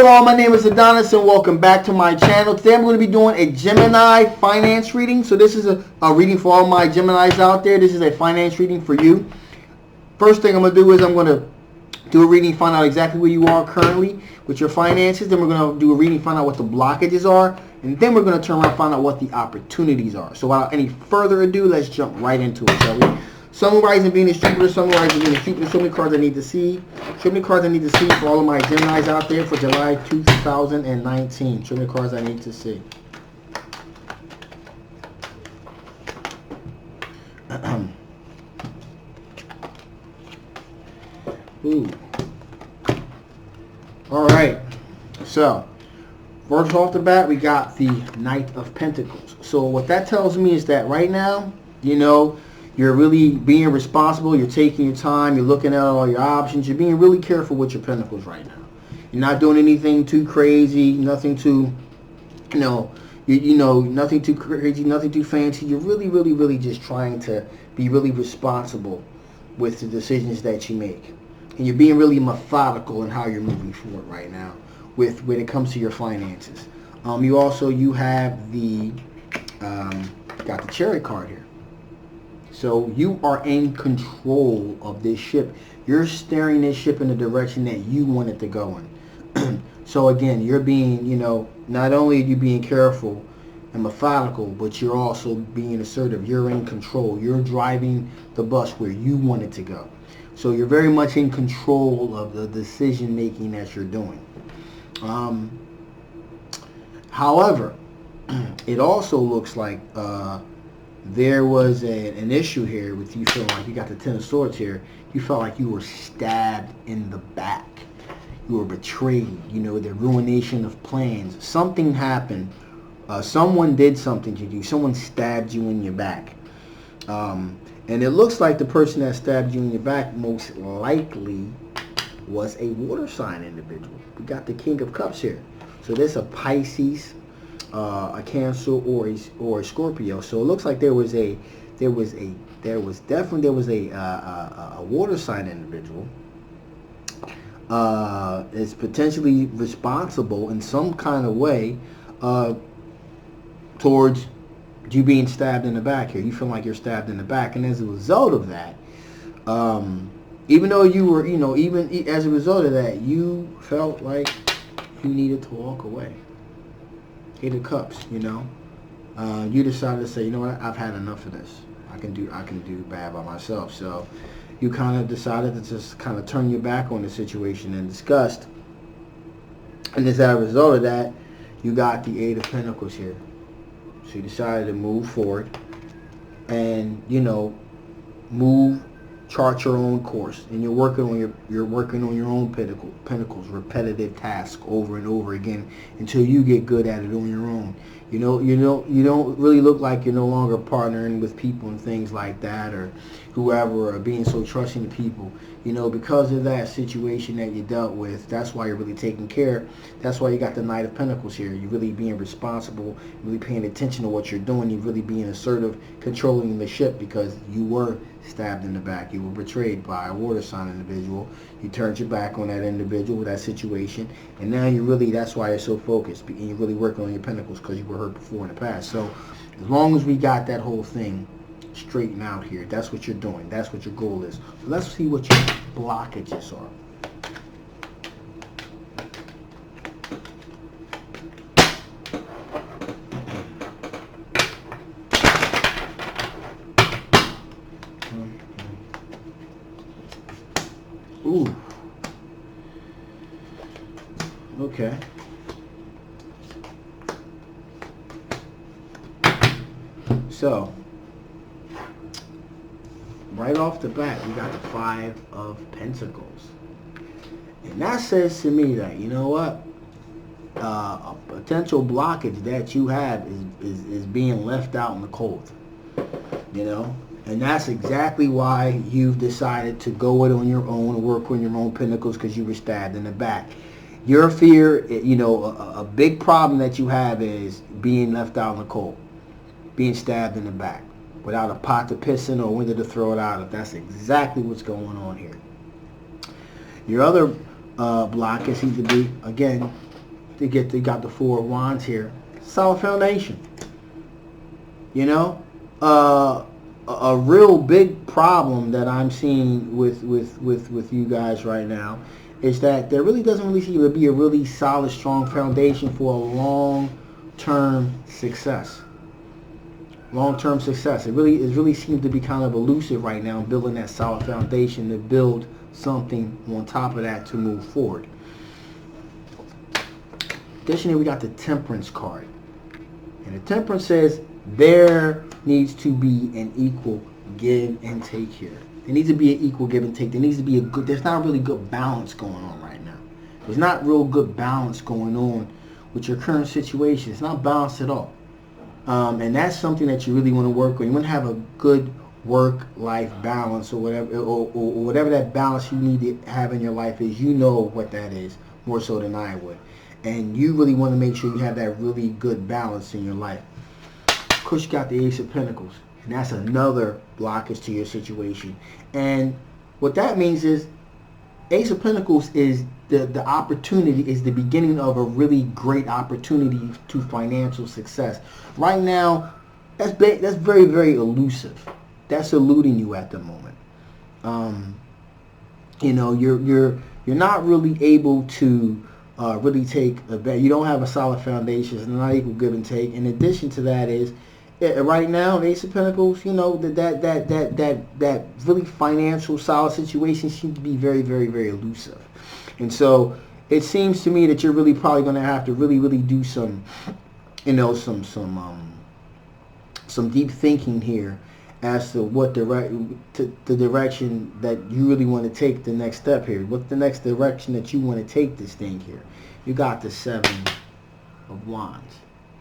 Hello, my name is Adonis and welcome back to my channel. Today I'm going to be doing a Gemini finance reading. So this is a reading for all my Geminis out there. This is a finance reading for you. First thing I'm going to do is I'm going to do a reading, find out exactly where you are currently with your finances. Then we're going to do a reading, find out what the blockages are. And then we're going to turn around and find out what the opportunities are. So without any further ado, let's jump right into it, shall we? Sun, Rising, Venus, Jupiter, Sun, Rising, Venus, Jupiter. Show me cards I need to see. Show me cards I need to see for all of my Geminis out there for July 2019. Show me cards I need to see. Ooh. All right. So, first off the bat, we got the Knight of Pentacles. So what that tells me is that right now, you know, you're really being responsible. You're taking your time. You're looking at all your options. You're being really careful with your pentacles right now. You're not doing anything too crazy, nothing too, nothing too crazy, nothing too fancy. You're really just trying to be really responsible with the decisions that you make. And you're being really methodical in how you're moving forward right now when it comes to your finances. You have the, got the Chariot card here. So you are in control of this ship. You're steering this ship in the direction that you want it to go in. So again, you're being, not only are you being careful and methodical, but you're also being assertive. You're in control. You're driving the bus where you want it to go. So you're very much in control of the decision making that you're doing. However, it also looks like there was an issue here with you feeling like you got the Ten of Swords here. You felt like you were stabbed in the back. You were betrayed. The ruination of plans. Something happened. Someone did something to you. Someone stabbed you in your back. And it looks like the person that stabbed you in your back most likely was a water sign individual. We got the King of Cups here. So there's a Pisces, a Cancer, or a Scorpio. So it looks like there was a water sign individual is potentially responsible in some kind of way towards you being stabbed in the back here. You feel like you're stabbed in the back, and as a result of that, even though you were, even as a result of that, you felt like you needed to walk away. Eight of Cups, you decided to say, you know what, I've had enough of this. I can do bad by myself. So you kind of decided to just kind of turn your back on the situation in disgust. And as a result of that, you got the Eight of Pentacles here. So you decided to move forward and, chart your own course, and you're working on your own pentacles, repetitive tasks over and over again until you get good at it on your own. You don't really look like you're no longer partnering with people and things like that, or whoever, or being so trusting to people. Because of that situation that you dealt with, that's why you're really taking care. That's why you got the Knight of Pentacles here. You're really being responsible, really paying attention to what you're doing. You're really being assertive, controlling the ship, because you were stabbed in the back. You were betrayed by a water sign individual. You turned your back on that individual, that situation, and now that's why you're so focused, and you're really working on your pentacles because you were hurt before in the past. So as long as we got that whole thing straightened out here, that's what you're doing. That's what your goal is. So let's see what your blockages are. Ooh. Okay. So, right off the bat, we got the Five of Pentacles. And that says to me that, you know what? A potential blockage that you have is being left out in the cold. And that's exactly why you've decided to go it on your own and work on your own pentacles, because you were stabbed in the back. Your fear, a big problem that you have is being left out in the cold, being stabbed in the back without a pot to piss in or a window to throw it out of. That's exactly what's going on here. Your other block is either be, again, they got the Four of Wands here. Solid foundation. You know, a real big problem that I'm seeing with you guys right now is that there really doesn't really seem to be a really solid, strong foundation for a long-term success. Long-term success. It really seems to be kind of elusive right now, building that solid foundation to build something on top of that to move forward. Additionally, we got the Temperance card. And the Temperance says there needs to be an equal give and take here. There needs to be an equal give and take. There needs to be there's not really good balance going on right now. There's not real good balance going on with your current situation. It's not balanced at all. And that's something that you really want to work on. You want to have a good work-life balance, or whatever that balance you need to have in your life is. You know what that is more so than I would. And you really want to make sure you have that really good balance in your life. Of course, you got the Ace of Pentacles, and that's another blockage to your situation. And what that means is Ace of Pentacles is the opportunity, is the beginning of a really great opportunity to financial success. Right now, that's very, very elusive. That's eluding you at the moment. You know, you're not really able to really take a bet. You don't have a solid foundation. It's not equal give and take. In addition to that is, right now, the Ace of Pentacles, you know, that really financial solid situation seems to be very, very, very elusive. And so it seems to me that you're really probably going to have to really do some, you know, some deep thinking here as to what the direction that you really want to take the next step here. What's the next direction that you want to take this thing here? You got the Seven of Wands,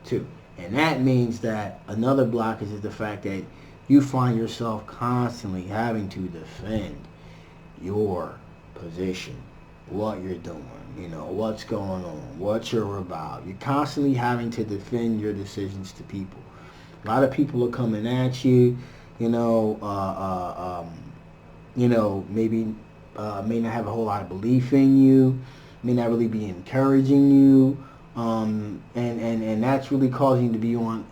too. And that means that another blockage is the fact that you find yourself constantly having to defend your position, what you're doing, you know, what's going on, what you're about. You're constantly having to defend your decisions to people. A lot of people are coming at you, you know, maybe may not have a whole lot of belief in you, may not really be encouraging you. And that's really causing you to be on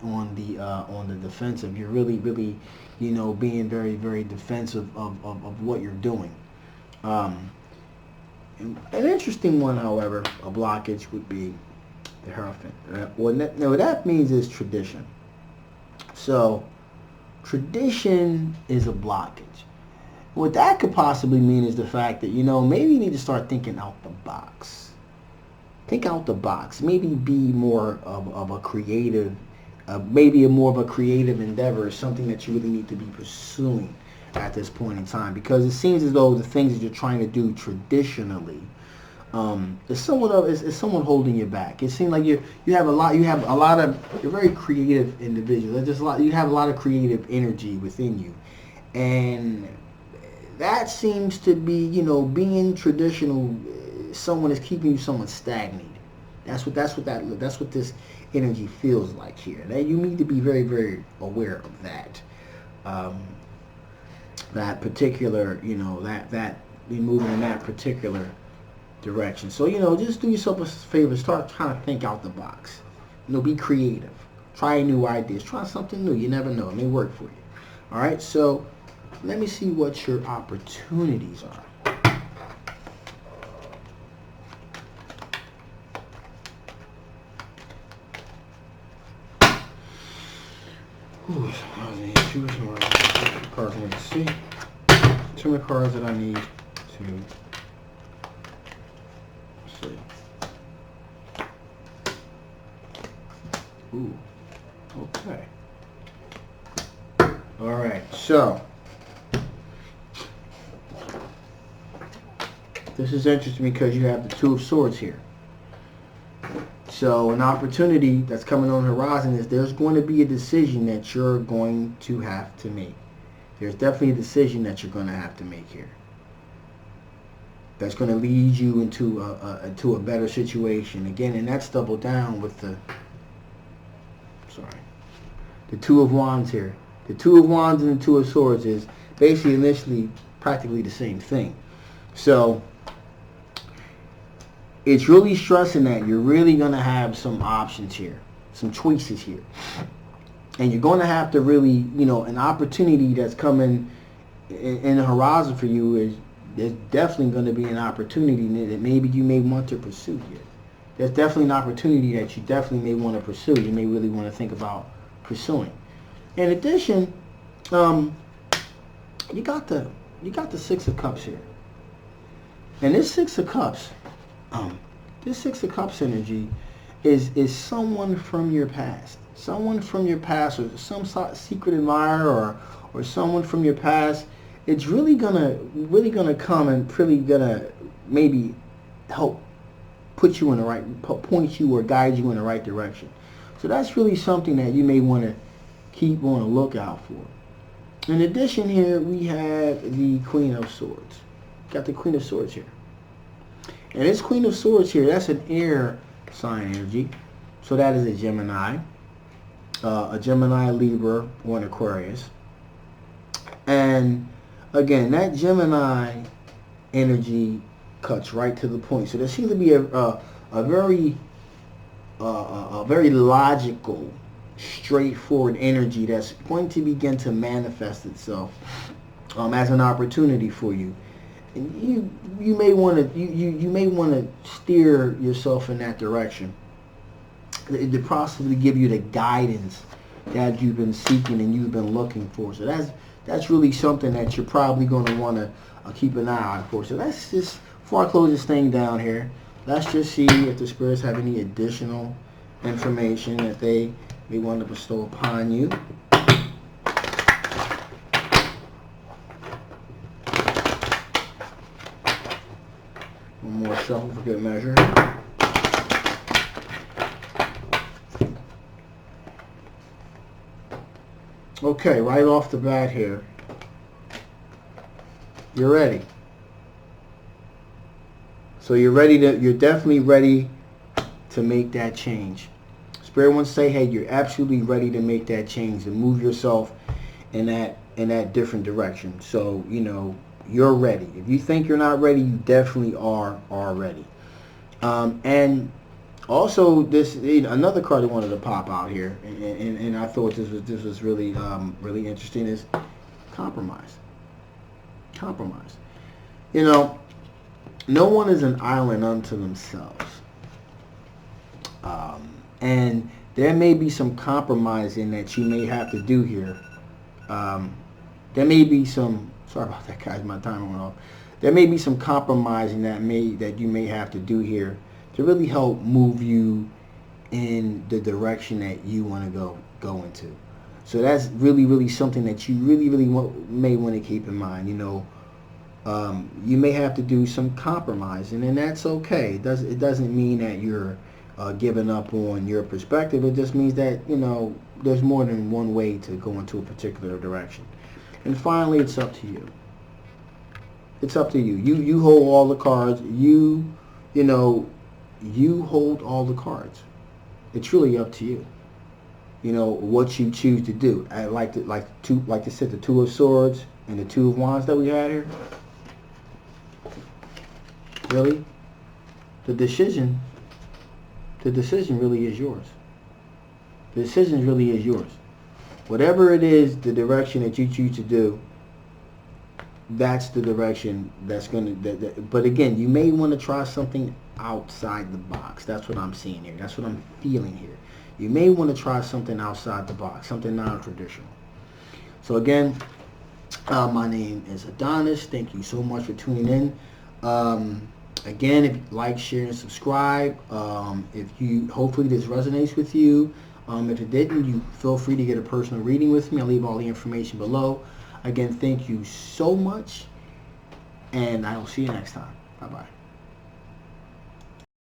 the defensive. You're really, you know, being very, very defensive of what you're doing. An interesting one, however, a blockage would be the Hierophant. What that means is tradition. So tradition is a blockage. What that could possibly mean is the fact that, you know, maybe you need to start thinking out the box. Think out the box. Maybe be more of a creative, maybe more of a creative endeavor is something that you really need to be pursuing at this point in time, because it seems as though the things that you're trying to do traditionally is somewhat holding you back. It seems like you're very creative individual. You have a lot of creative energy within you, and that seems to be, you know, being traditional. Someone is keeping you somewhat stagnated. That's what this energy feels like here. Now you need to be very, very aware of that. That particular, you know, that be moving in that particular direction. So, you know, just do yourself a favor. Start trying to think out the box. You know, be creative. Try new ideas. Try something new. You never know. It may work for you. All right. So let me see what your opportunities are. Ooh, cards I need to see. Two more cards that I need to see. Ooh, okay. All right, so this is interesting because you have the Two of Swords here. So an opportunity that's coming on the horizon is there's going to be a decision that you're going to have to make. There's definitely a decision that you're going to have to make here. That's going to lead you into a better situation. Again, and that's doubled down with the Two of Wands here. The Two of Wands and the Two of Swords is basically initially practically the same thing. So it's really stressing that you're really going to have some options here, some choices here. And you're going to have to really, an opportunity that's coming in the horizon for you is there's definitely going to be an opportunity that maybe you may want to pursue here. There's definitely an opportunity that you definitely may want to pursue. You may really want to think about pursuing. In addition, you got the Six of Cups here. And this Six of Cups, this Six of Cups energy is someone from your past. Someone from your past, or some secret admirer, or someone from your past. It's really gonna come and really gonna maybe help put you in the right, point you or guide you in the right direction. So that's really something that you may want to keep on the lookout for. In addition, here we have the Queen of Swords. Got the Queen of Swords here. And this Queen of Swords here, that's an air sign energy. So that is a Gemini, Libra, or an Aquarius. And again, that Gemini energy cuts right to the point. So there seems to be a very logical, straightforward energy that's going to begin to manifest itself as an opportunity for you. And you may want to steer yourself in that direction to possibly give you the guidance that you've been seeking and you've been looking for. So that's really something that you're probably going to want to keep an eye out for. So let's just, before I close this thing down here, let's just see if the spirits have any additional information that they may want to bestow upon you. One more shuffle for good measure. Okay, right off the bat here, you're ready. So you're definitely ready to make that change. Spirit wants to say, hey, you're absolutely ready to make that change, to move yourself in that different direction. So, you're ready. If you think you're not ready, you definitely are ready. And also, this another card I wanted to pop out here, and I thought this was really really interesting, is compromise. Compromise. No one is an island unto themselves. And there may be some compromising that you may have to do here. There may be some, sorry about that, guys, my timer went off. There may be some compromising that you may have to do here to really help move you in the direction that you want to go into. So that's really, really something that you really, really may want to keep in mind. You may have to do some compromising, and that's okay. It doesn't mean that you're giving up on your perspective. It just means that there's more than one way to go into a particular direction. And finally, it's up to you. It's up to you. You hold all the cards. You hold all the cards. It's really up to you. What you choose to do. I like to set the Two of Swords and the Two of Wands that we had here. Really, the decision really is yours. The decision really is yours. Whatever it is, the direction that you choose to do, that's the direction that's going to... But again, you may want to try something outside the box. That's what I'm seeing here. That's what I'm feeling here. You may want to try something outside the box, something non-traditional. So again, my name is Adonis. Thank you so much for tuning in. Again, if you like, share, and subscribe. Hopefully this resonates with you. If it didn't, you feel free to get a personal reading with me. I'll leave all the information below. Again, thank you so much, and I will see you next time. Bye-bye.